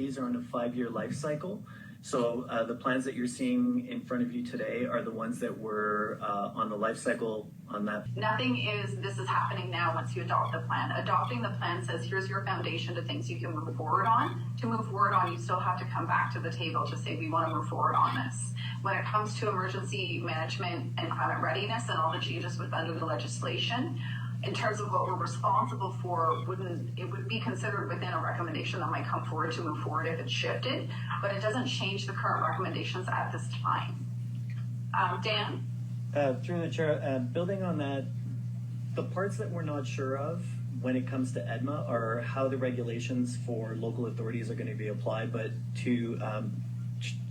CDLRPs are on a 5-year life cycle. So the plans that you're seeing in front of you today are the ones that were on the life cycle on that. This is happening now once you adopt the plan. Adopting the plan says, here's your foundation to things you can move forward on. To move forward on, you still have to come back to the table to say, we want to move forward on this. When it comes to emergency management and climate readiness and all the changes under the legislation, in terms of what we're responsible for, it would be considered within a recommendation that might come forward to move forward if it's shifted, but it doesn't change the current recommendations at this time. Dan? Through the chair, building on that, the parts that we're not sure of when it comes to EDMA are how the regulations for local authorities are going to be applied, but to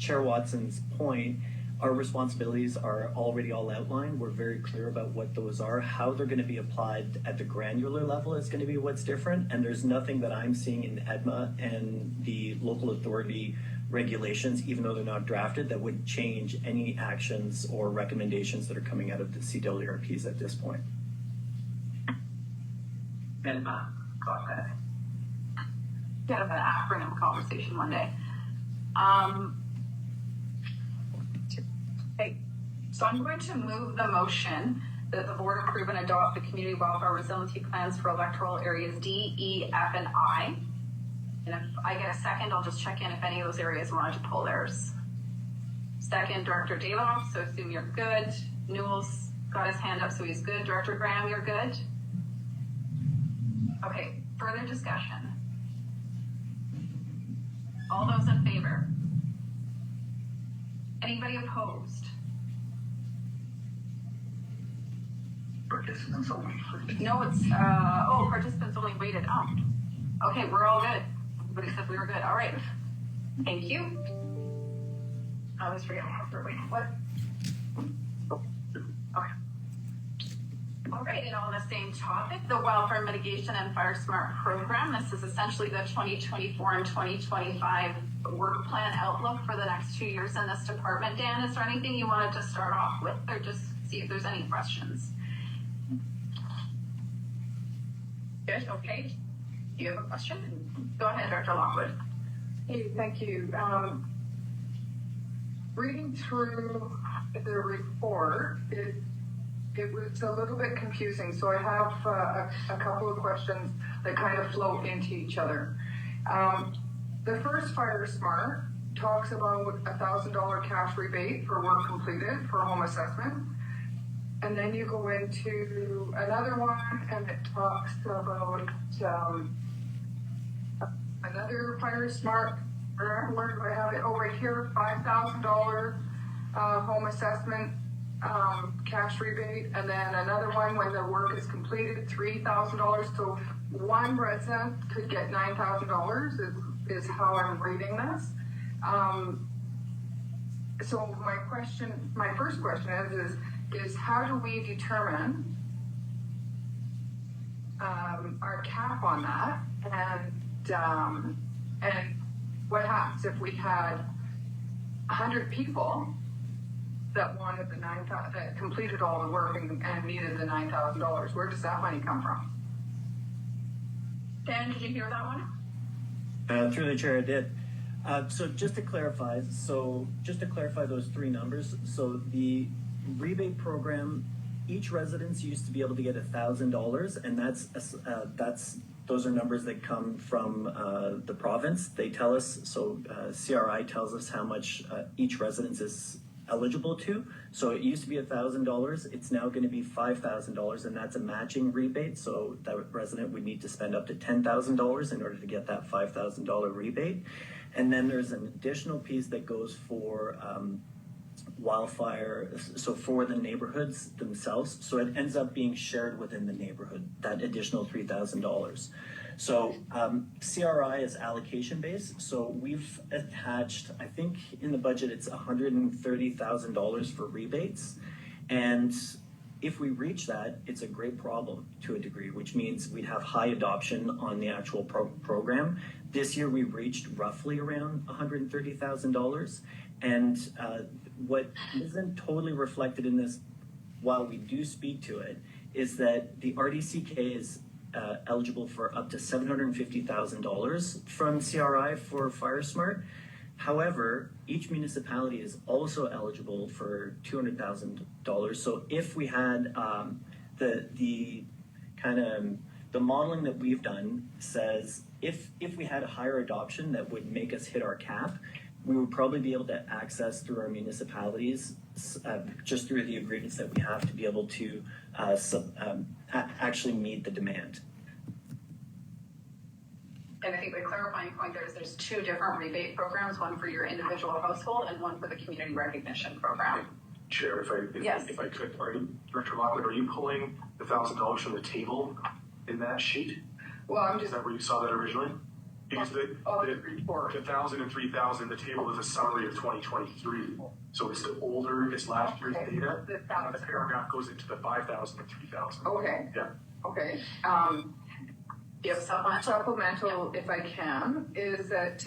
Chair Watson's point, our responsibilities are already all outlined. We're very clear about what those are. How they're going to be applied at the granular level is going to be what's different. And there's nothing that I'm seeing in EDMA and the local authority regulations, even though they're not drafted, that would change any actions or recommendations that are coming out of the CWRPs at this point. EDMA, got that. Get an acronym conversation one day. Okay, so I'm going to move the motion that the board approve and adopt the community welfare resiliency plans for electoral areas D, E, F, and I. And if I get a second, I'll just check in if any of those areas wanted to pull theirs. Second, Director Daloff, so assume you're good. Newell's got his hand up, so he's good. Director Graham, you're good? Okay, further discussion. All those in favor? Anybody opposed? Participants only. No, it's, participants only waited. Oh, okay, we're all good. Everybody said we were good. All right. Thank you. I always forget what? Okay. All right, and on the same topic, the Wildfire Mitigation and Fire Smart Program. This is essentially the 2024 and 2025 work plan outlook for the next 2 years in this department. Dan, is there anything you wanted to start off with, or just see if there's any questions? Good, okay. Do you have a question? Go ahead, Dr. Lockwood. Hey, thank you. Reading through the report, it was a little bit confusing, so I have a couple of questions that kind of flow into each other. The first Fire Smart talks about $1,000 cash rebate for work completed for home assessment. And then you go into another one and it talks about another Fire Smart, where do I have it? Oh, right here, $5,000 home assessment cash rebate. And then another one when the work is completed, $3,000. So one resident could get $9,000 is how I'm reading this. So my first question is how do we determine our cap on that, and what happens if we had 100 people that wanted the that completed all the work and needed the $9,000? Where does that money come from? Dan, did you hear that one? Through the chair, I did. So just to clarify those three numbers. So the rebate program, each residence used to be able to get $1,000, and those are numbers that come from the province. They tell us, so CRI tells us how much each residence is eligible to. So it used to be $1,000. It's now going to be $5,000, and that's a matching rebate. So that resident would need to spend up to $10,000 in order to get that $5,000 rebate. And then there's an additional piece that goes for wildfire, so for the neighborhoods themselves. So it ends up being shared within the neighborhood, that additional $3,000. So CRI is allocation based. So we've attached, I think in the budget, it's $130,000 for rebates. And if we reach that, it's a great problem to a degree, which means we'd have high adoption on the actual program. This year we reached roughly around $130,000. And what isn't totally reflected in this, while we do speak to it, is that the RDCK is eligible for up to $750,000 from CRI for FireSmart. However, each municipality is also eligible for $200,000. So if we had the kind of the modeling that we've done says if we had a higher adoption that would make us hit our cap, we would probably be able to access through our municipalities just through the agreements that we have to be able to actually meet the demand. And I think the clarifying point there is there's two different rebate programs, one for your individual household and one for the community recognition program. Chair, if I could, Director Lockwood, are you pulling the $1,000 from the table in that sheet? Well, Is that where you saw that originally? Because the 1,000 and 3,000, the table is a summary of 2023. So it's the older, it's last year's data. And the paragraph goes into the 5,000 and 3,000. Okay. Yeah. Okay. You have Supplemental, if I can, is that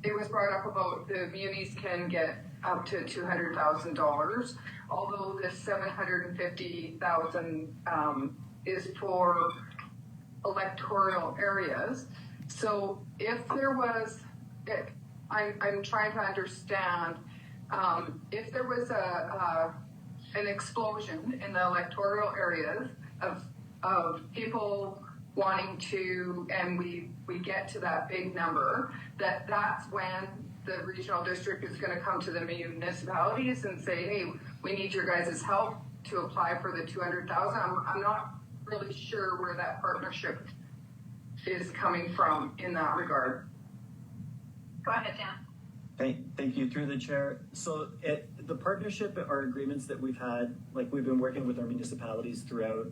it was brought up about the munis can get up to $200,000, although this $750,000 is for electoral areas. So if there was, I'm trying to understand, if there was an explosion in the electoral areas of people wanting to, and we get to that big number, that's when the regional district is going to come to the municipalities and say, hey, we need your guys' help to apply for the 200,000. I'm not really sure where that partnership is coming from in that regard. Go ahead, Dan. Thank you, through the chair. So the partnership are agreements that we've had, like we've been working with our municipalities throughout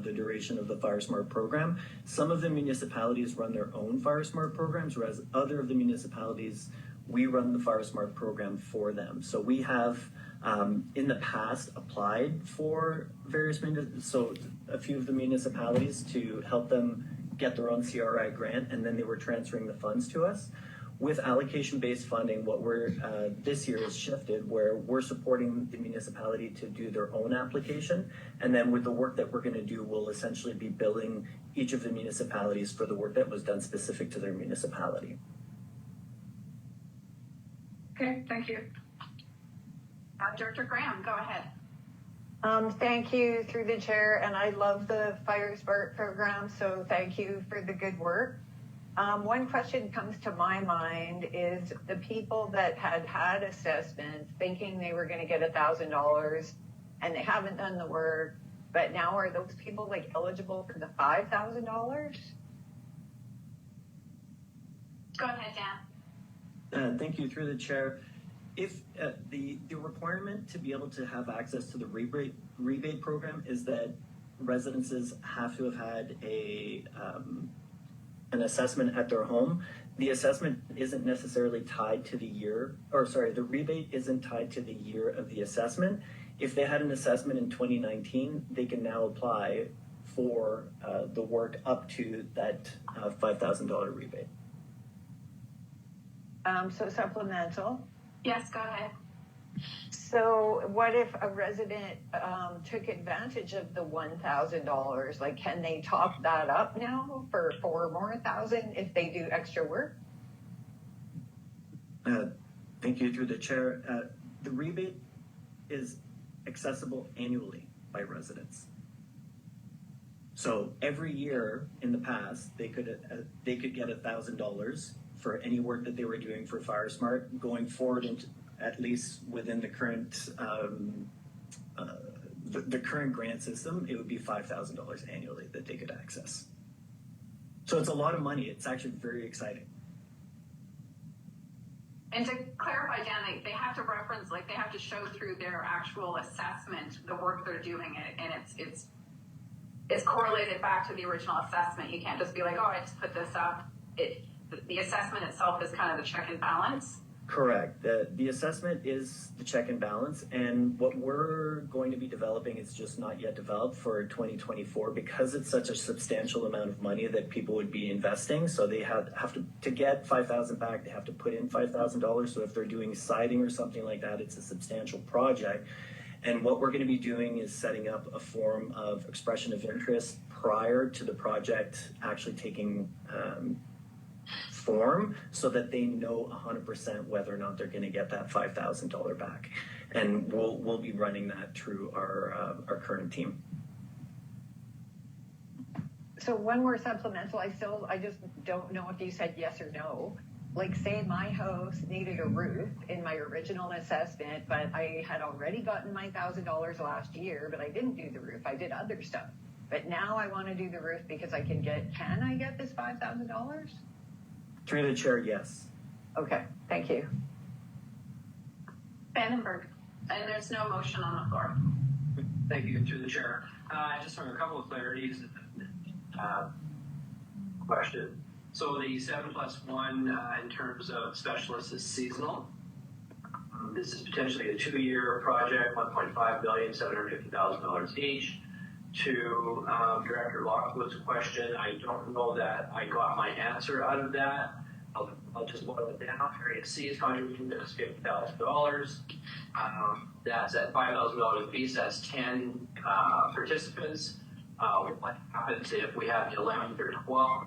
the duration of the FireSmart program. Some of the municipalities run their own FireSmart programs, whereas other of the municipalities, we run the FireSmart program for them. So we have in the past applied for various so a few of the municipalities to help them get their own CRI grant, and then they were transferring the funds to us. With allocation-based funding, what we're this year is shifted, where we're supporting the municipality to do their own application, and then with the work that we're going to do, we'll essentially be billing each of the municipalities for the work that was done specific to their municipality. Okay, thank you. Director Graham, go ahead. Thank you, through the chair, and I love the FireSmart program, so thank you for the good work. One question comes to my mind is the people that had assessments thinking they were going to get $1,000 and they haven't done the work, but now are those people like eligible for the $5,000? Go ahead, Dan. Thank you, through the chair. If the requirement to be able to have access to the rebate program is that residences have to have had an assessment at their home. The assessment isn't necessarily tied to the year, or sorry, the rebate isn't tied to the year of the assessment. If they had an assessment in 2019, they can now apply for the work up to that $5,000 rebate. So supplemental. Yes, go ahead. So what if a resident took advantage of the $1,000? Like, can they top that up now for $4,000 more if they do extra work? Thank you, through the chair. The rebate is accessible annually by residents. So every year in the past, they could get $1,000 for any work that they were doing for FireSmart. Going forward, into at least within the current the current grant system, it would be $5,000 annually that they could access. So it's a lot of money. It's actually very exciting. And to clarify, Dan, they have to reference, like they have to show through their actual assessment the work they're doing, and it's correlated back to the original assessment. You can't just be like, oh, I just put this up. The assessment itself is kind of the check and balance. Correct. The assessment is the check and balance, and what we're going to be developing is just not yet developed for 2024 because it's such a substantial amount of money that people would be investing. So they have to get $5,000 back. They have to put in $5,000. So if they're doing siding or something like that, it's a substantial project. And what we're going to be doing is setting up a form of expression of interest prior to the project actually taking form, so that they know 100% whether or not they're going to get that $5,000 back. And we'll be running that through our current team. So one more supplemental, I just don't know if you said yes or no. Like, say my house needed a roof in my original assessment, but I had already gotten my $1,000 last year, but I didn't do the roof. I did other stuff. But now I want to do the roof because can I get this $5,000? Through the chair, yes. Okay, thank you. Vandenberg, and there's no motion on the floor. Thank you, through the chair. Just for a couple of clarities, question. So the 7+1 in terms of specialists is seasonal. This is potentially a 2-year project, $1.5 billion, $750,000 each. To Director Lockwood's question, I don't know that I got my answer out of that. I'll just boil it down. Area C's contribution is $50,000. That's at $5,000 apiece. That's 10 participants. What happens if we have 11 or 12?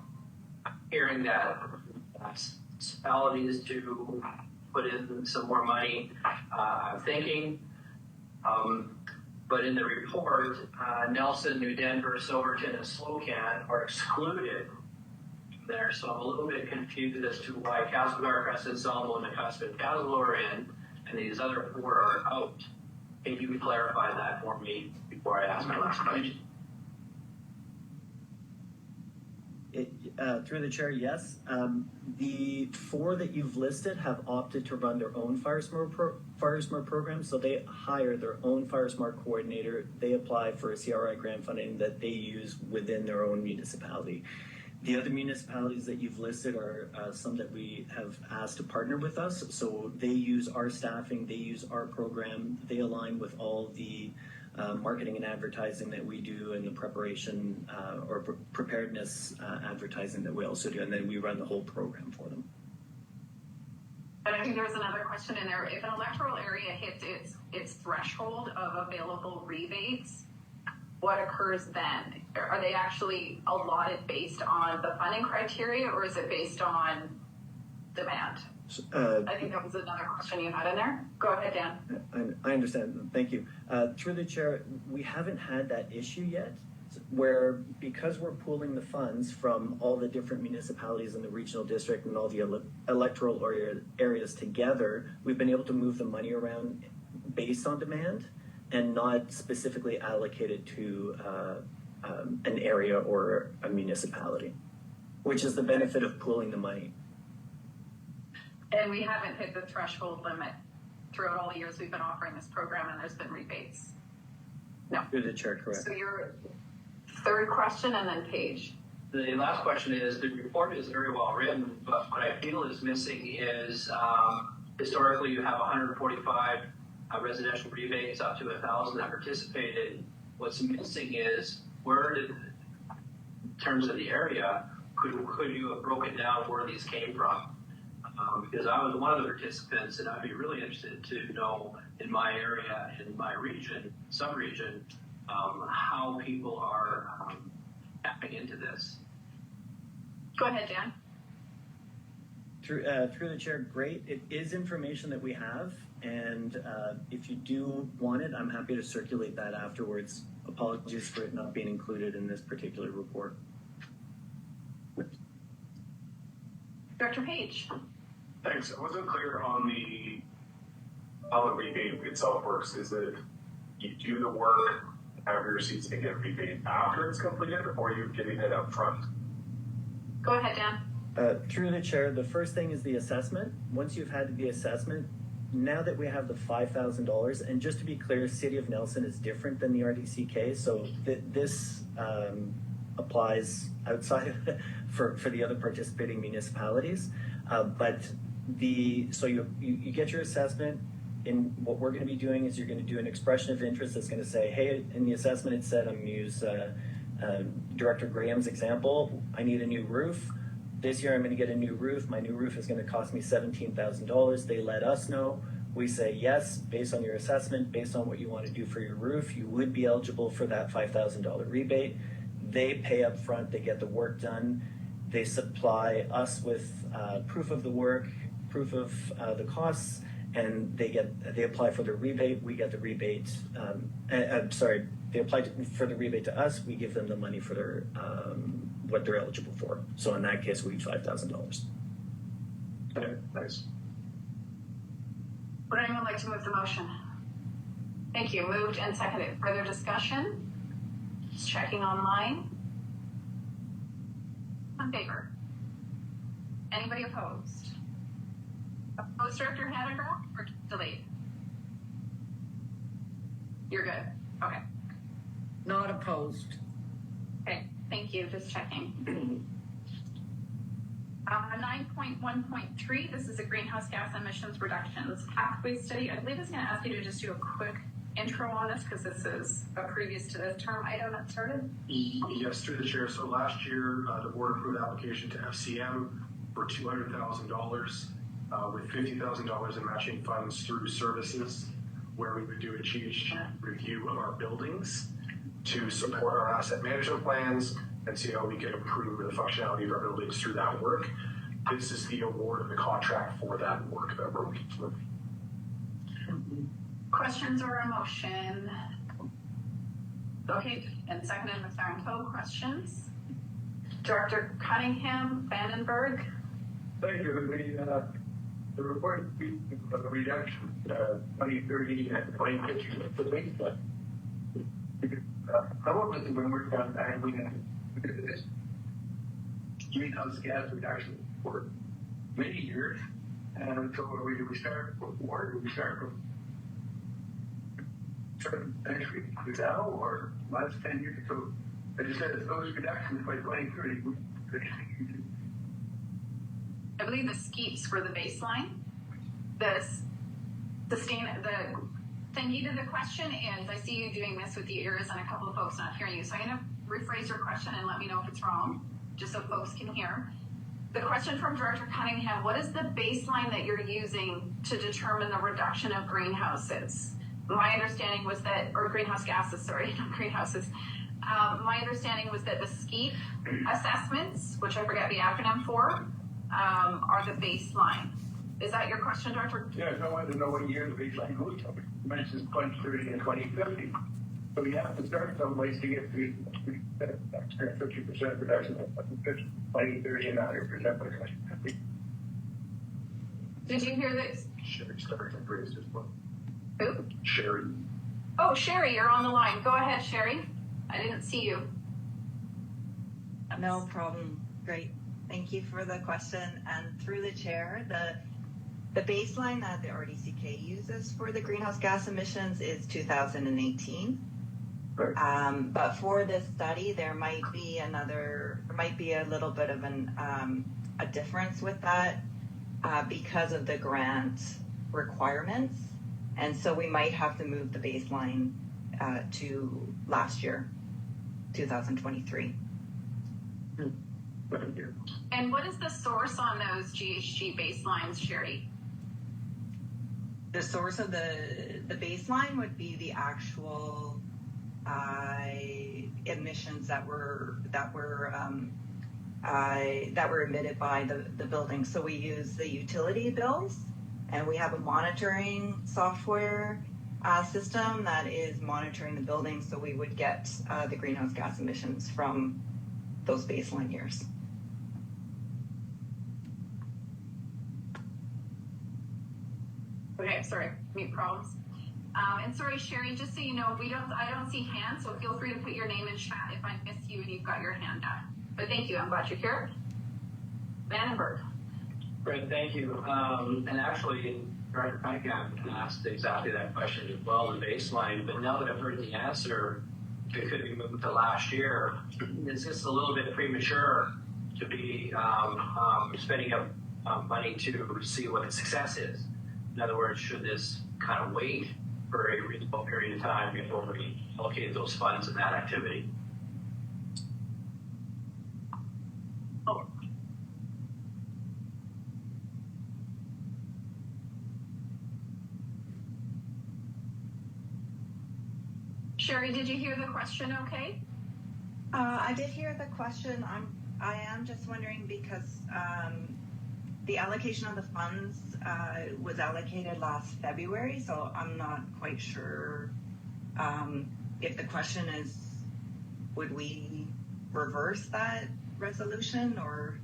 Hearing that municipalities to put in some more money, I'm thinking. But in the report, Nelson, New Denver, Silverton, and Slocan are excluded there. So I'm a little bit confused as to why Castlegar, Crescent, Salmo, Nakusp, and Castle are in, and these other 4 are out. Can you clarify that for me before I ask my last question? Through the chair, yes. The 4 that you've listed have opted to run their own FireSmart program, so they hire their own FireSmart coordinator. They apply for a CRI grant funding that they use within their own municipality. The other municipalities that you've listed are some that we have asked to partner with us, so they use our staffing, they use our program, they align with all the marketing and advertising that we do, and the preparation or preparedness advertising that we also do, and then we run the whole program for them. But I think there was another question in there. If an electoral area hits its threshold of available rebates, what occurs then? Are they actually allotted based on the funding criteria, or is it based on demand? I think that was another question you had in there. Go ahead, Dan. I understand. Thank you. Through the chair, we haven't had that issue yet, where because we're pooling the funds from all the different municipalities in the regional district and all the electoral areas together, we've been able to move the money around based on demand and not specifically allocated to an area or a municipality, which is the benefit of pooling the money. And we haven't hit the threshold limit throughout all the years we've been offering this program, and there's been rebates. No. Through the chair, correct. So your third question, and then Paige. The last question is, the report is very well written, but what I feel is missing is historically you have 145 residential rebates up to 1,000 that participated. What's missing is where did, in terms of the area, could you have broken down where these came from? Because I was one of the participants, and I'd be really interested to know in my area, in my region, sub-region, how people are tapping into this. Go ahead, Dan. Through the chair, great. It is information that we have, and if you do want it, I'm happy to circulate that afterwards. Apologies for it not being included in this particular report. Dr. Page. Thanks. I wasn't clear on how the rebate itself works. Is it you do the work, have your receipts, and get rebate after it's completed, or you're getting it up front? Go ahead, Dan. Through the chair, the first thing is the assessment. Once you've had the assessment, now that we have the $5,000, and just to be clear, City of Nelson is different than the RDCK, so this applies outside for the other participating municipalities. So you get your assessment, and what we're going to be doing is you're going to do an expression of interest that's going to say, hey, in the assessment it said, I'm going to use Director Graham's example, I need a new roof. This year I'm going to get a new roof. My new roof is going to cost me $17,000. They let us know. We say, yes, based on your assessment, based on what you want to do for your roof, you would be eligible for that $5,000 rebate. they pay up front, they get the work done, they supply us with proof of the work, proof of the costs, and they apply for the rebate. We get the rebate. They apply for the rebate to us. We give them the money for their what they're eligible for. So in that case, we get $5,000. Okay, nice. Would anyone like to move the motion? Thank you. Moved and seconded. Further discussion? Just checking online. In favor? Anybody opposed? Opposed, Director Hanegraaff, or delayed? You're good. Okay. Not opposed. Okay. Thank you. Just checking. 9.1.3, this is a greenhouse gas emissions reductions pathway study. I believe it's going to ask you to just do a quick intro on this because this is a previous to this term item that started. Yes, through the chair. So last year, the board approved application to FCM for $200,000 with $50,000 in matching funds through services, where we would do a GHG review of our buildings to support our asset management plans and see how we can improve the functionality of our buildings through that work. This is the award of the contract for that work that we're working through. Questions or a motion? Okay, and seconded McLaren Co. Questions? Director Cunningham, Vandenberg. Thank you. The report of the reduction, 2030 and 2050 of the baseline. However, when we're done handling this greenhouse gas reduction for many years, and so do we start or do we start from certain century now or last 10 years? So I just said those reductions by 2030. I believe the SCEEPs were the baseline. The thingy to the question is, I see you doing this with the ears and a couple of folks not hearing you. So I'm going to rephrase your question and let me know if it's wrong, just so folks can hear. The question from Director Cunningham, what is the baseline that you're using to determine the reduction of greenhouses? My understanding was that, or greenhouse gases, sorry, not greenhouses. My understanding was that the SCEEP assessments, which I forget the acronym for, are the baseline. Is that your question, Director? Yes, I wanted to know what year the baseline goes to. You mentioned 2030 and 2050. So we have to start someplace to get to 50% reduction by 2030 and 100% by 2050. Did you hear this? Sherry started and raised as well. Who? Sherry. Oh, Sherry, you're on the line. Go ahead, Sherry. I didn't see you. No problem. Great. Thank you for the question. And through the chair, the baseline that the RDCK uses for the greenhouse gas emissions is 2018. Right. But for this study, there might be a little bit of a difference with that because of the grant requirements. And so we might have to move the baseline to last year, 2023. And what is the source on those GHG baselines, Sherry? The source of the baseline would be the actual emissions that were emitted by the building. So we use the utility bills, and we have a monitoring software system that is monitoring the building. So we would get the greenhouse gas emissions from those baseline years. Okay, sorry, mute problems. And sorry, Sherry, just so you know, I don't see hands, so feel free to put your name in chat if I miss you and you've got your hand up. But thank you, I'm glad you're here. Vandenberg. Great, thank you. And actually, Director Cunningham asked exactly that question as well, the baseline. But now that I've heard the answer, it could be moved to last year. It's just a little bit premature to be spending up money to see what the success is. In other words, should this kind of wait for a reasonable period of time before we allocate those funds in that activity? Oh. Sherry, did you hear the question okay? I did hear the question. I am just wondering because the allocation of the funds was allocated last February, so I'm not quite sure if the question is, would we reverse that resolution or?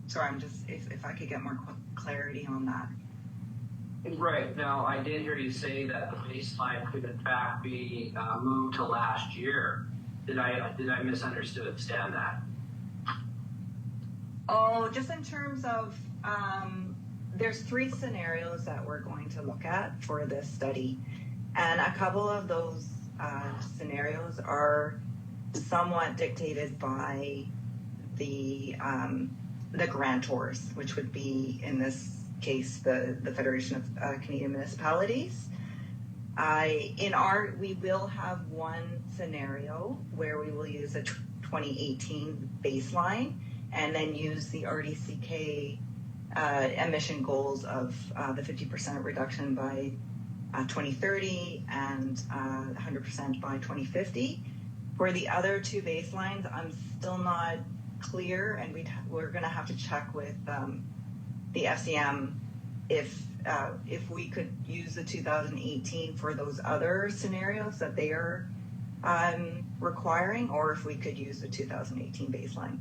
Sorry, I'm just, if I could get more clarity on that. Right. Now, I did hear you say that the baseline could in fact be moved to last year. Did I misunderstand that? Oh, just in terms of, there's 3 scenarios that we're going to look at for this study. And a couple of those scenarios are somewhat dictated by the grantors, which would be, in this case, the Federation of Canadian Municipalities. We will have one scenario where we will use a 2018 baseline and then use the RDCK emission goals of the 50% reduction by 2030 and 100% by 2050. For the other 2 baselines, I'm still not clear, and we're going to have to check with the FCM if we could use the 2018 for those other scenarios that they are requiring, or if we could use the 2018 baseline.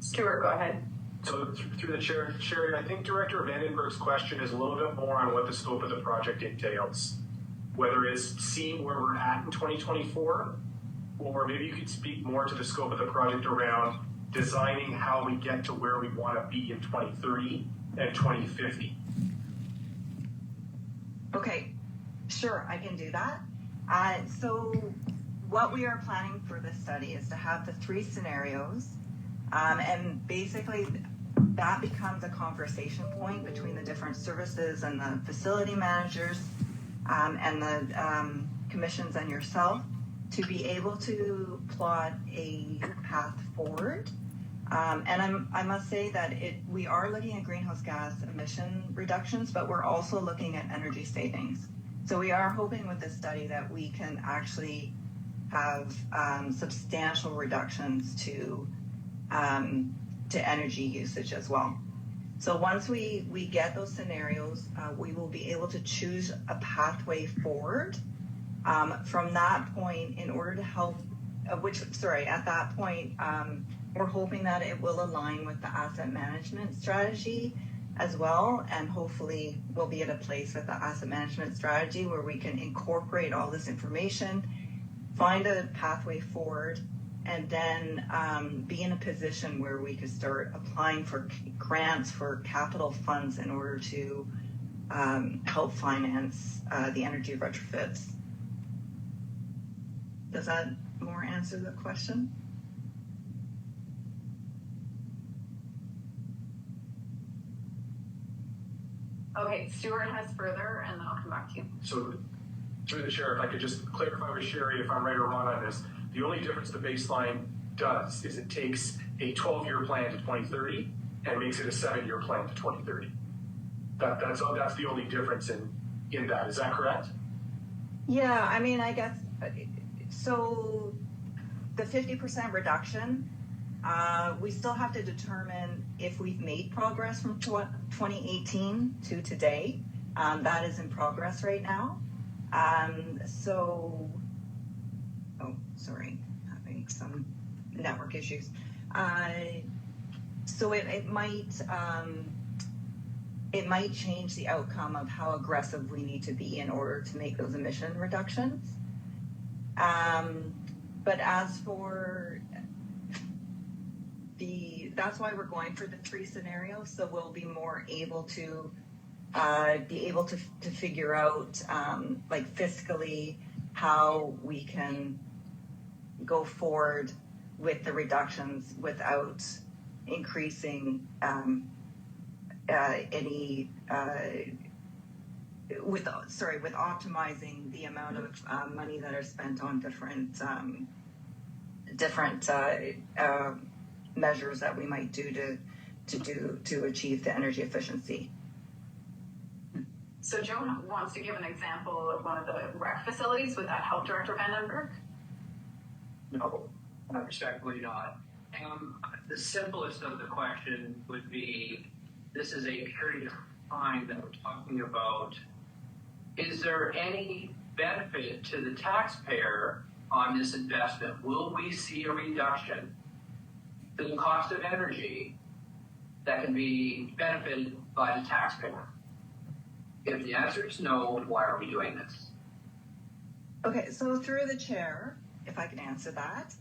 Stuart, go ahead. So through the chair, Sherry, I think Director Vandenberg's question is a little bit more on what the scope of the project entails, whether it's seeing where we're at in 2024, or maybe you could speak more to the scope of the project around designing how we get to where we want to be in 2030 and 2050. Okay, sure, I can do that. So what we are planning for this study is to have the 3 scenarios, and basically that becomes a conversation point between the different services and the facility managers and the commissions and yourself to be able to plot a path forward. And I must say that we are looking at greenhouse gas emission reductions, but we're also looking at energy savings. So we are hoping with this study that we can actually have substantial reductions to energy usage as well. So once we get those scenarios, we will be able to choose a pathway forward. From that point, in order to help, at that point, we're hoping that it will align with the asset management strategy as well, and hopefully we'll be at a place with the asset management strategy where we can incorporate all this information, find a pathway forward, and then be in a position where we could start applying for grants for capital funds in order to help finance the energy retrofits. Does that more answer the question? Okay, Stuart has further, and then I'll come back to you. So through the chair, if I could just clarify with Sherry if I'm right or wrong on this, the only difference the baseline does is it takes a 12-year plan to 2030 and makes it a 7-year plan to 2030. That's the only difference in that. Is that correct? Yeah, I mean, I guess, so the 50% reduction, we still have to determine if we've made progress from 2018 to today. That is in progress right now. Sorry, having some network issues. So it might change the outcome of how aggressive we need to be in order to make those emission reductions. But as for that's why we're going for the 3 scenarios, so we'll be more able to figure out like fiscally how we can go forward with the reductions without increasing with optimizing the amount of money that are spent on different measures that we might do to achieve the energy efficiency. So Joe wants to give an example of one of the rec facilities. Would that help, Director Vandenberg? No, respectfully not. The simplest of the question would be, this is a period of time that we're talking about. Is there any benefit to the taxpayer on this investment? Will we see a reduction to the cost of energy that can be benefited by the taxpayer? If the answer is no, why are we doing this? Okay, so through the chair, if I can answer that.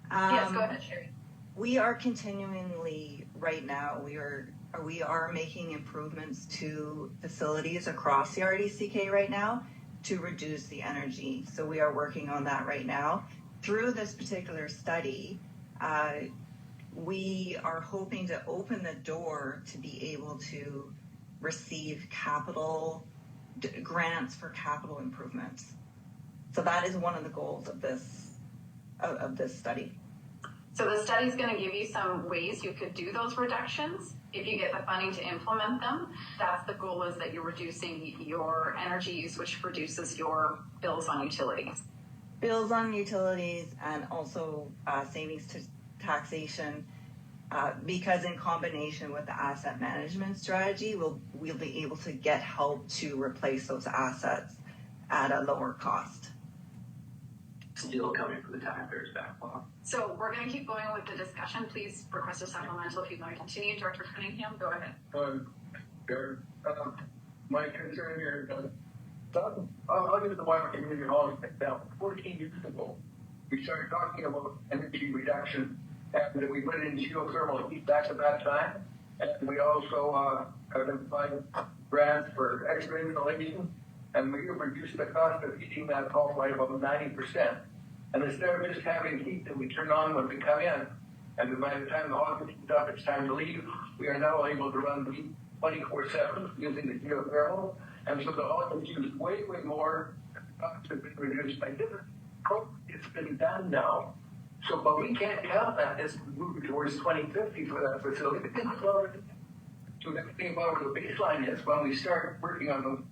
Yes, go ahead, Sherry. We are continually, right now, we are making improvements to facilities across the RDCK right now to reduce the energy. So we are working on that right now. Through this particular study, we are hoping to open the door to be able to receive capital grants for capital improvements. So that is one of the goals of this study. So the study is going to give you some ways you could do those reductions. If you get the funding to implement them, that's the goal, is that you're reducing your energy use, which reduces your bills on utilities. Bills on utilities and also savings to taxation, because in combination with the asset management strategy, we'll be able to get help to replace those assets at a lower cost. Still coming from the taxpayers' backlog. So we're going to keep going with the discussion. Please request a supplemental if you want to continue. Director Cunningham, go ahead. My concern here is, I'll give the Wyoming Community Hall an example. 14 years ago, we started talking about energy reduction, and we put in geothermal heat back at that time, and we also identified grants for extra insulation, and we reduced the cost of heating that hall by about 90%. And instead of just having heat that we turn on when we come in, and by the time the hall gets up, it's time to leave, we are now able to run the heat 24/7 using the geothermal, and so the hall can use way more. Costs have been reduced by different. It's been done now. So, but we can't count that as we move towards 2050 for that facility. So the thing about what the baseline is when we start working on them.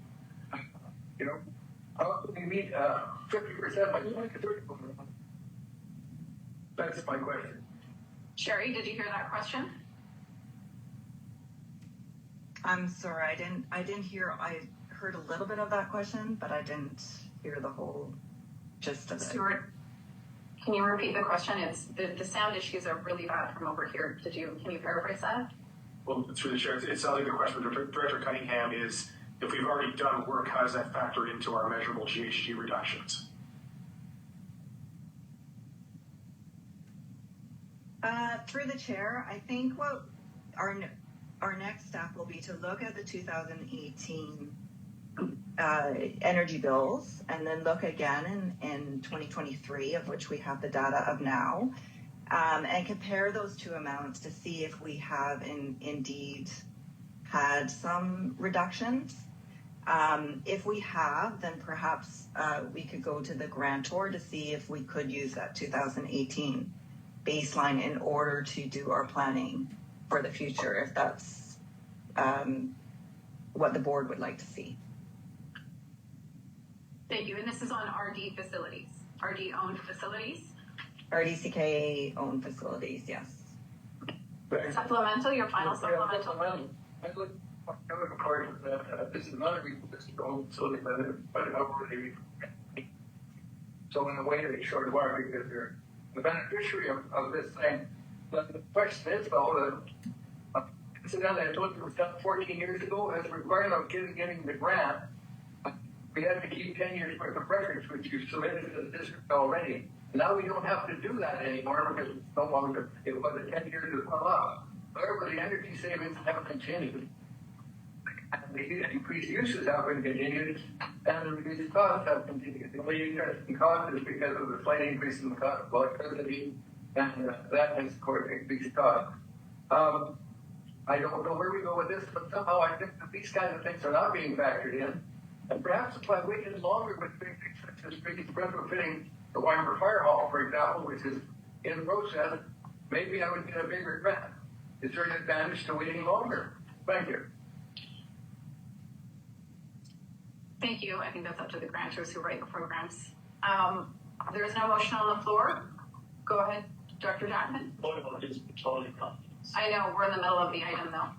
How can we meet 50% by 2030? That's my question. Sherry, did you hear that question? I'm sorry, I didn't hear. I heard a little bit of that question, but I didn't hear the whole gist of it. Stuart, can you repeat the question? It's the sound issues are really bad from over here. Can you paraphrase that? Well, through the chair, it sounds like the question for Director Cunningham is, if we've already done work, how does that factor into our measurable GHG reductions? Through the chair, I think what our next step will be to look at the 2018 energy bills, and then look again in 2023, of which we have the data of now, and compare those two amounts to see if we have indeed had some reductions. If we have, then perhaps we could go to the grantor to see if we could use that 2018 baseline in order to do our planning for the future, if that's what the board would like to see. Thank you. And this is on RD facilities, RD owned facilities. RDCK owned facilities, yes. Supplemental, your final supplemental. I look forward to that. This is another reason this is owned facility, but already. So in a way, they short of our because they're the beneficiary of this thing. But the question is, though, incidentally, I told you it was done 14 years ago. As a requirement of getting the grant, we had to keep 10 years worth of records, which you submitted to the district already. Now we don't have to do that anymore because it's no longer, it was 10 years as well up. However, the energy savings have continued. And the increased uses have been continued, and the reduced costs have continued. The only increase in cost is because of the slight increase in the cost of electricity, and that has, of course, increased costs. I don't know where we go with this, but somehow I think that these kinds of things are not being factored in. And perhaps if I waited longer with big things such as retrofitting the Weinberg Fire Hall, for example, which is in process, maybe I would get a bigger grant. Is there an advantage to waiting longer? Thank you. Thank you. I think that's up to the grantors who write the programs. There is no motion on the floor. Go ahead, Dr. Jackman. I know, we're in the middle of the item though.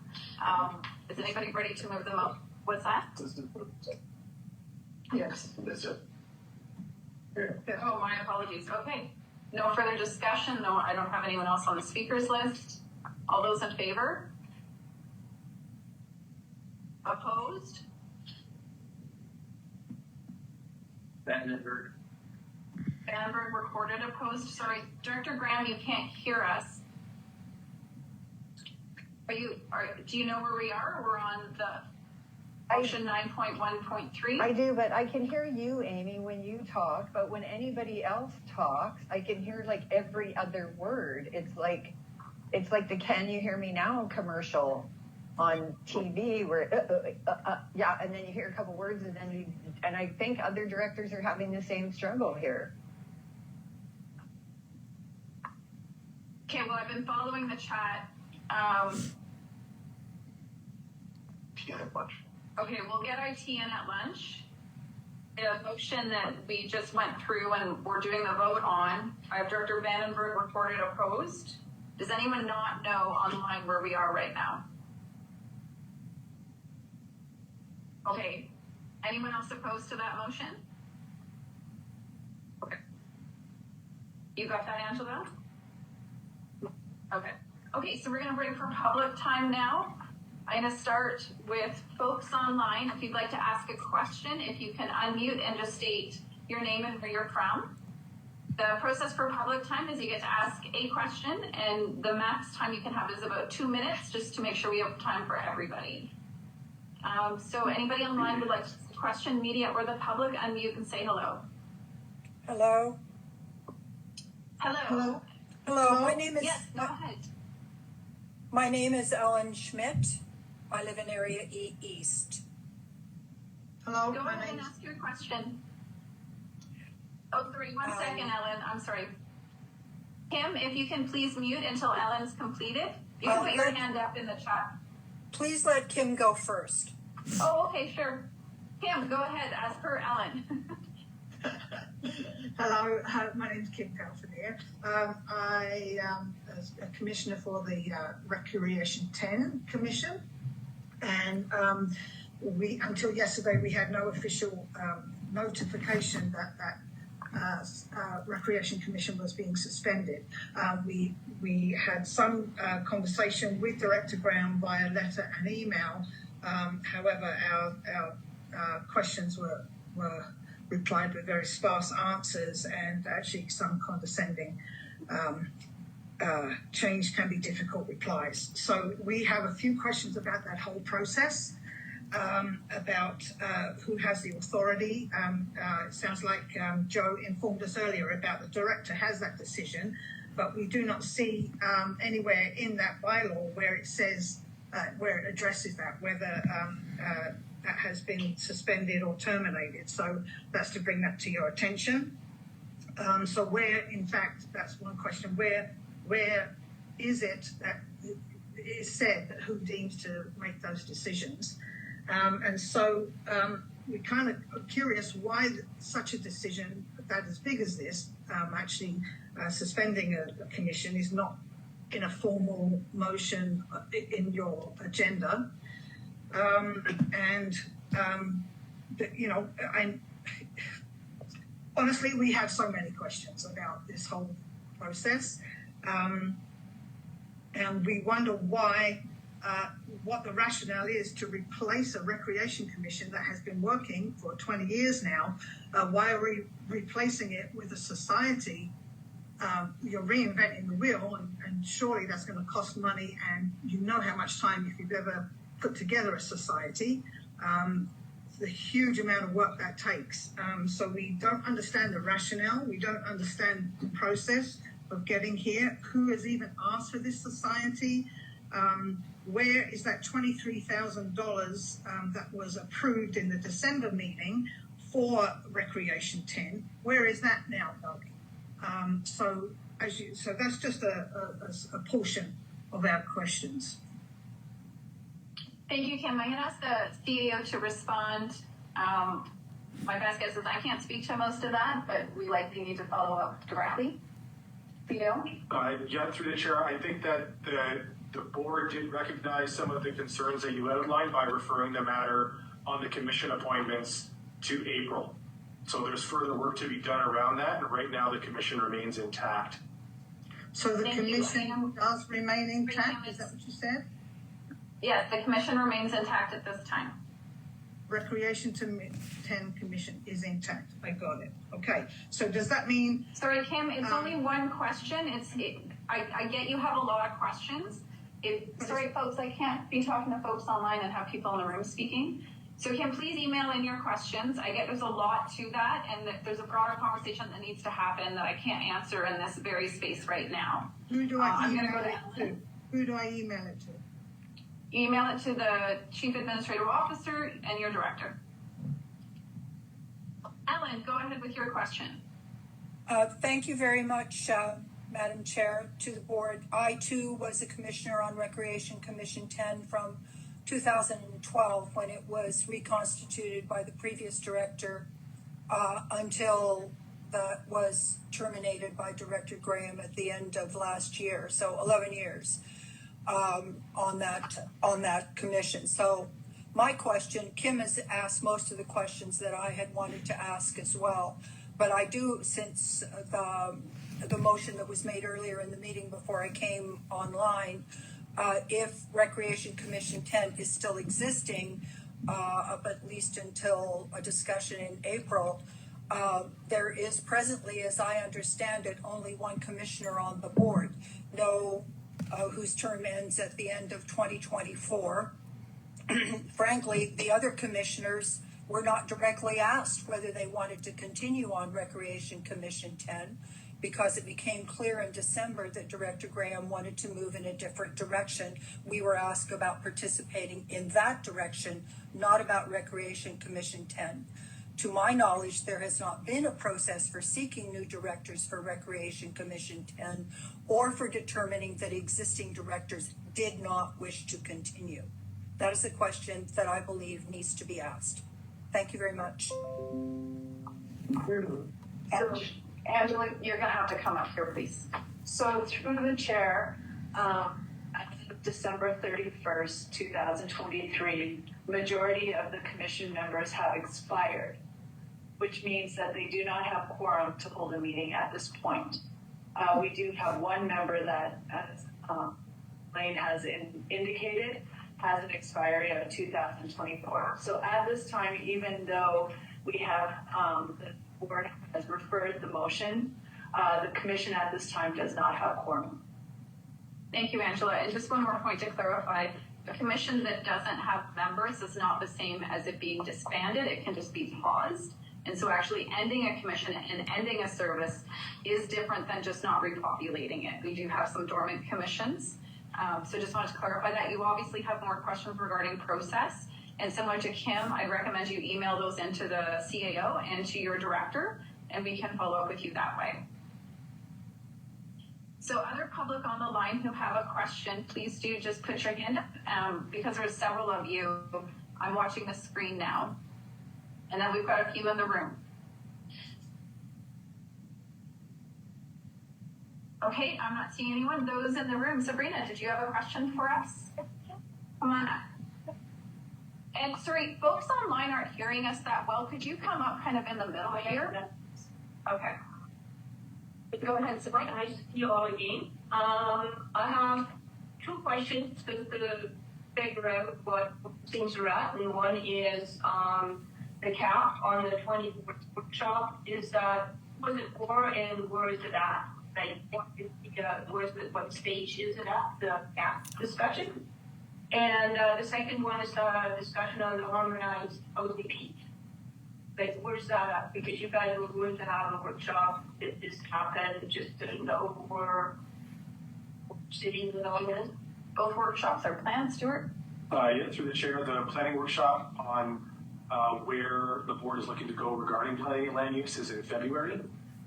Is anybody ready to move them up? What's that? Yes, that's it. Oh, my apologies. Okay. No further discussion. No, I don't have anyone else on the speakers list. All those in favor? Opposed? Vandenberg. Vandenberg recorded opposed. Sorry, Director Graham, you can't hear us. Do you know where we are? We're on the motion 9.1.3. I do, but I can hear you, Amy, when you talk, but when anybody else talks, I can hear like every other word. It's like the "Can you hear me now" commercial on TV where yeah, and then you hear a couple words and I think other directors are having the same struggle here. Okay, well, I've been following the chat. Okay, we'll get IT in at lunch. The motion that we just went through and we're doing the vote on, I have Director Vandenberg recorded opposed. Does anyone not know online where we are right now? Okay, anyone else opposed to that motion? Okay. You got that, Angela? Okay. Okay, so we're going to break for public time now. I'm going to start with folks online. If you'd like to ask a question, if you can unmute and just state your name and where you're from. The process for public time is you get to ask a question, and the max time you can have is about 2 minutes, just to make sure we have time for everybody. So anybody online would like to ask a question, media or the public, unmute and say hello. Hello. Hello. Hello. Hello. My name is. Yes, go ahead. My name is Ellen Schmidt. I live in Area E East. Hello. Go ahead and ask your question. Oh, sorry, one second, Ellen. I'm sorry. Kim, if you can please mute until Ellen's completed. You can put your hand up in the chat. Please let Kim go first. Oh, okay, sure. Kim, go ahead. Ask her, Ellen. Hello, my name is Kim Calfinier. I am a commissioner for the Recreation 10 Commission, and until yesterday we had no official notification that Recreation Commission was being suspended. We had some conversation with Director Brown via letter and email. However, our questions were replied with very sparse answers, and actually some condescending change can be difficult replies. So we have a few questions about that whole process, about who has the authority. It sounds like Joe informed us earlier about the director has that decision, but we do not see anywhere in that bylaw where it says, where it addresses that, whether that has been suspended or terminated. So that's to bring that to your attention. So where, in fact, that's one question, where is it that it is said that who deems to make those decisions? And so we're kind of curious why such a decision that as big as this, actually suspending a commission, is not in a formal motion in your agenda. Honestly, we have so many questions about this whole process, and we wonder why, what the rationale is to replace a recreation commission that has been working for 20 years now. Why are we replacing it with a society? You're reinventing the wheel, and surely that's going to cost money, and you know how much time, if you've ever put together a society, the huge amount of work that takes. So we don't understand the rationale. We don't understand the process of getting here. Who has even asked for this society? Where is that $23,000 that was approved in the December meeting for Recreation 10? Where is that now going? So that's just a portion of our questions. Thank you, Kim. I'm going to ask the CEO to respond My best guess is I can't speak to most of that, but we likely need to follow up directly. Theo? Yeah, through the chair, I think that the board did recognize some of the concerns that you outlined by referring the matter on the commission appointments to April. So there's further work to be done around that, and right now the commission remains intact. So the Thank commission you. does remain intact, is that what you said? Yes, the commission remains intact at this time. Recreation to 10 commission is intact. I got it. Okay. So does that mean? Sorry, Kim, it's only one question. I get you have a lot of questions. Sorry, folks, I can't be talking to folks online and have people in the room speaking. So Kim, please email in your questions. I get there's a lot to that, and that there's a broader conversation that needs to happen that I can't answer in this very space right now. Who do I I'm email gonna go it to to? Who do I email it to? Email it to the Chief Administrative Officer and your Director. Ellen, go ahead with your question. Thank you very much, Madam Chair, to the board. I too was a commissioner on Recreation Commission 10 from 2012 when it was reconstituted by the previous director until that was terminated by Director Graham at the end of last year. So 11 years on that commission. So my question, Kim has asked most of the questions that I had wanted to ask as well, but I do, since the motion that was made earlier in the meeting before I came online, if Recreation Commission 10 is still existing, at least until a discussion in April, there is presently, as I understand it, only one commissioner on the board, whose term ends at the end of 2024. Frankly, the other commissioners were not directly asked whether they wanted to continue on Recreation Commission 10 because it became clear in December that Director Graham wanted to move in a different direction. We were asked about participating in that direction, not about Recreation Commission 10. To my knowledge, there has not been a process for seeking new directors for Recreation Commission 10 or for determining that existing directors did not wish to continue. That is a question that I believe needs to be asked. Thank you very much. Angela, you're going to have to come up here, please. So through the chair, as of December 31st, 2023, majority of the commission members have expired, which means that they do not have quorum to hold a meeting at this point. We do have one member that, as Lane has indicated, has an expiry of 2024. So at this time, even though we have, the board has referred the motion, the commission at this time does not have quorum. Thank you, Angela. And just one more point to clarify, a commission that doesn't have members is not the same as it being disbanded. It can just be paused. And so actually ending a commission and ending a service is different than just not repopulating it. We do have some dormant commissions. So just wanted to clarify that. You obviously have more questions regarding process. And similar to Kim, I'd recommend you email those into the CAO and to your director, and we can follow up with you that way. So other public on the line who have a question, please do just put your hand up because there's several of you. I'm watching the screen now. And then we've got a few in the room. Okay, I'm not seeing anyone. Those in the room. Sabrina, did you have a question for us? Come on up. And sorry, folks online aren't hearing us that well. Could you come up kind of in the middle here? Okay. Go ahead, Sabrina. Nice to see you all again. I have two questions to figure out what things are at. And one is the cap on the 20 workshop. Is that, was it for and where is it at? Like, what stage is it at, the cap discussion? And the second one is the discussion on the harmonized ODP. Like, where's that at? Because you guys were going to have a workshop that this happened, just didn't know where sitting with all this. Both workshops are planned, Stuart? Yeah, through the chair, the planning workshop on where the board is looking to go regarding planning and land use is in February.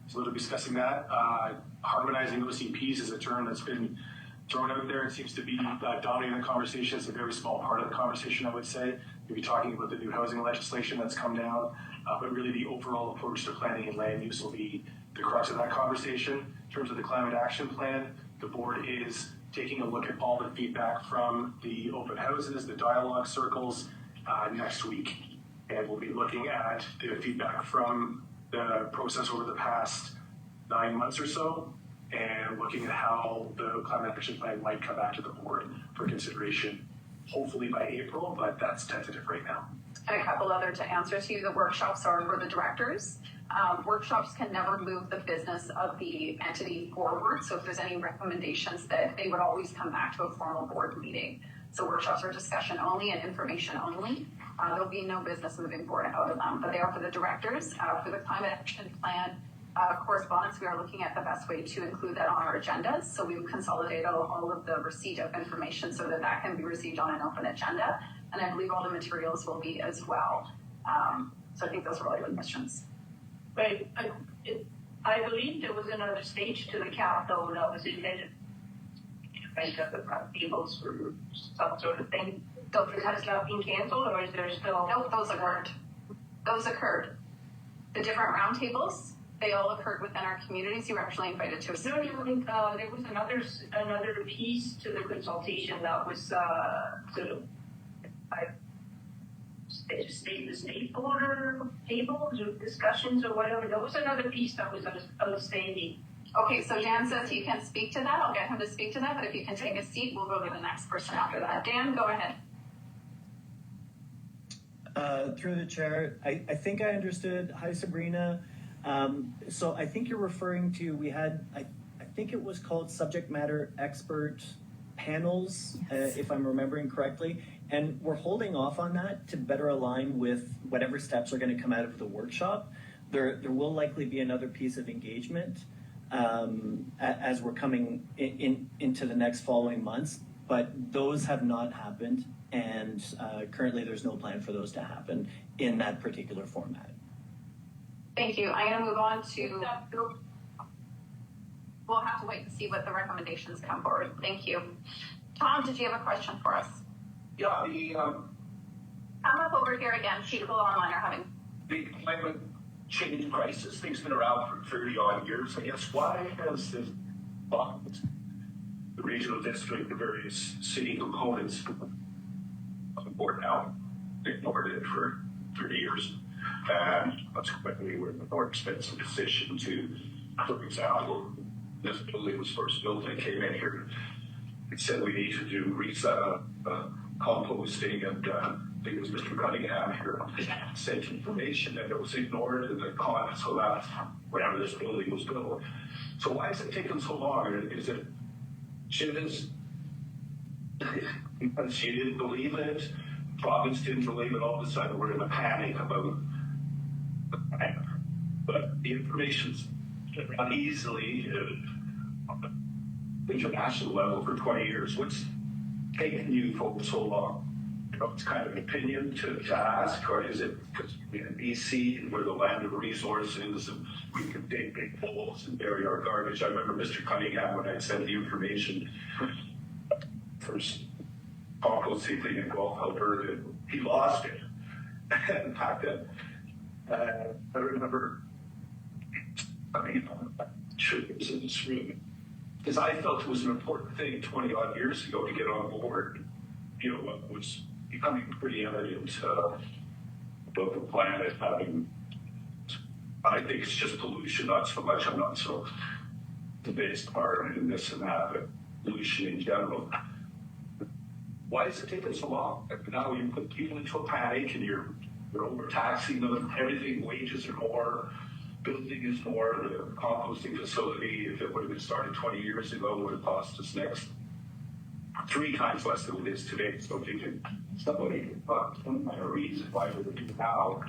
So they'll be discussing that. Harmonizing OCPs is a term that's been thrown out there. It seems to be dominating the conversation. It's a very small part of the conversation, I would say. You'll be talking about the new housing legislation that's come down, but really the overall approach to planning and land use will be the crux of that conversation. In terms of the climate action plan, the board is taking a look at all the feedback from the open houses, the dialogue circles next week. And we'll be looking at the feedback from the process over the past 9 months or so, and looking at how the climate action plan might come back to the board for consideration, hopefully by April, but that's tentative right now. And a couple other to answer to you, the workshops are for the directors. Workshops can never move the business of the entity forward. So if there's any recommendations, that they would always come back to a formal board meeting. So workshops are discussion only and information only. There'll be no business moving forward out of them, but they are for the directors. For the climate action plan correspondence, we are looking at the best way to include that on our agendas. So we've consolidated all of the receipt of information so that that can be received on an open agenda. And I believe all the materials will be as well. So I think those are all good questions. Right. I believe there was another stage to the cap, though, that was intended to make up the tables for some sort of thing. So has that been canceled, or is there still? No, those occurred. Those occurred. The different roundtables, they all occurred within our communities. You were actually invited to a No, I think there was another piece to the consultation that was sort of the state border tables or discussions or whatever. There was another piece that was outstanding. Okay, so Dan says he can speak to that. I'll get him to speak to that, but if you can take a seat, we'll go to the next person after that. Dan, go ahead. Through the chair, I think I understood. Hi, Sabrina. So I think you're referring to, we had, I think it was called subject matter expert panels, if I'm remembering correctly. And we're holding off on that to better align with whatever steps are going to come out of the workshop. There will likely be another piece of engagement as we're coming into the next following months, but those have not happened. And currently there's no plan for those to happen in that particular format. Thank you. I'm going to move on to, we'll have to wait and see what the recommendations come forward. Thank you. Tom, did you have a question for us? Yeah, Come up over here again. People online are having. The climate change crisis thing's been around for 30 odd years. I guess why has the regional district, the various city components on board now ignored it for 30 years? And consequently, we're in a more expensive position to, for example, this building was first built. I came in here. It said we need to do composting, and I think it was Mr. Cunningham here sent information and it was ignored in the comments. So that's whenever this building was built. So why is it taking so long? Is it because she didn't believe it? The province didn't believe it. All of a sudden, we're in a panic about the climate. But the information's run easily on the international level for 20 years. What's taking you folks so long? You know, it's kind of an opinion to ask, or is it because we're in BC, we're the land of resources, and we can dig big holes and bury our garbage? I remember Mr. Cunningham, when I sent the information first composting thing in Gulf, Alberta, he lost it. In fact, I remember, sure it was in this room, because I felt it was an important thing 20 odd years ago to get on board. You know, what was becoming pretty evident about the planet having, I think it's just pollution, not so much, I'm not so the biggest part in this and that, but pollution in general. Why is it taking so long? Now you put people into a panic and you're overtaxing them, everything, wages are more, building is more, the composting facility, if it would have been started 20 years ago, would have cost us next 3 times less than it is today. So if you can, somebody can find a reason why we're doing it now,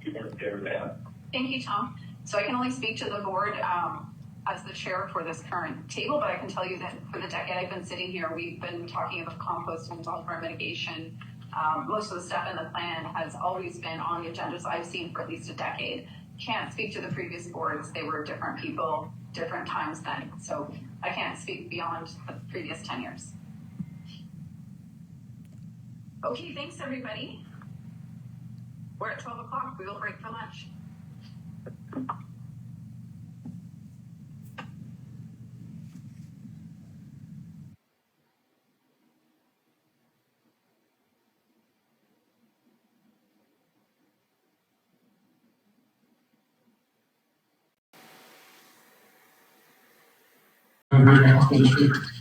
you weren't there then. Thank you, Tom. So I can only speak to the board as the chair for this current table, but I can tell you that for the decade I've been sitting here, we've been talking about compost and wildfire mitigation. Most of the stuff in the plan has always been on the agendas I've seen for at least a decade. can't speak to the previous boards. They were different people, different times then. So I can't speak beyond the previous 10 years. Okay, thanks everybody. We're at 12 o'clock. We will break for lunch. Members,